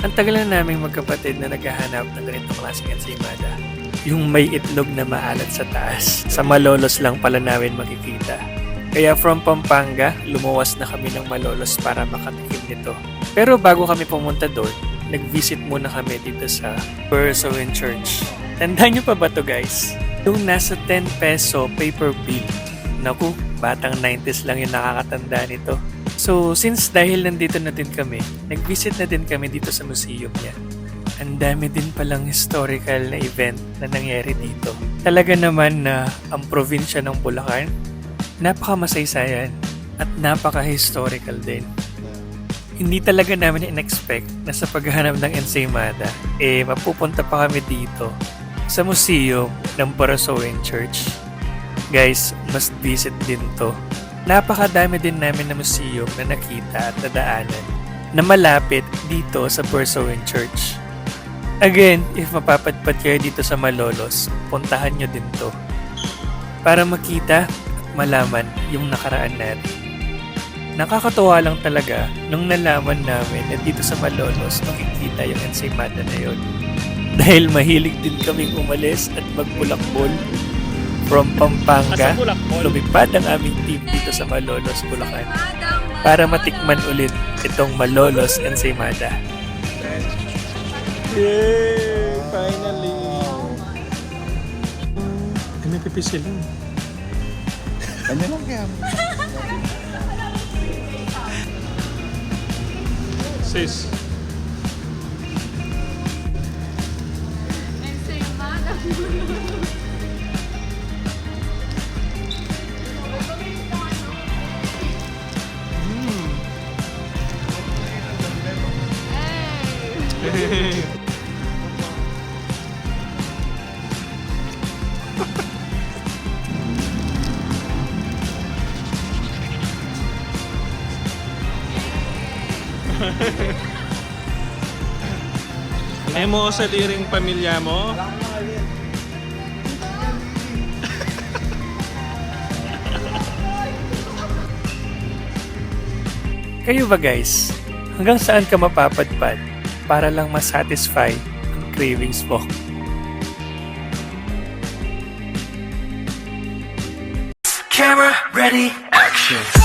Ang tagal na naming magkapatid na naghahanap ng ganitong klaseng ensaymada. Yung may itlog na maalat sa taas. Sa Malolos lang pala namin makikita. Kaya from Pampanga, lumuwas na kami ng Malolos para makatikim nito. Pero bago kami pumunta doon, nag-visit muna kami dito sa Bursawen Church. Tandaan nyo pa ba to guys? Yung nasa 10 peso paper bill. Naku, batang 90s lang yung nakakatanda nito. So, since dahil nandito na din kami, nag-visit na din kami dito sa museum niya. Ang dami din palang historical na event na nangyari dito. Talaga naman na ang probinsya ng Bulacan, napaka-masaysayan at napaka-historical din. Hindi talaga namin in-expect na sa paghahanap ng ensaymada, mapupunta pa kami dito sa museum ng Bursawen Church. Guys, must visit din to. Napakadami din namin na museum na nakita at nadaanan na malapit dito sa Bursawen Church. Again, if mapapadpad kayo dito sa Malolos, puntahan nyo din to para makita at malaman yung nakaraan natin. Nakakatuwa lang talaga nung nalaman namin na dito sa Malolos makikita yung ensaymada na yun. Dahil mahilig din kaming umalis at magbulakbol from Pampanga, lumipad ang aming team dito sa Malolos, Bulacan para matikman ulit itong Malolos ensaymada. Yay! Finally! May pipis sila. Ano lang kaya? Sis. Emo sa liring pamilya mo? Kayo ba guys? Hanggang saan ka mapapadpad para lang masatisfy ang cravings mo? Camera ready, action!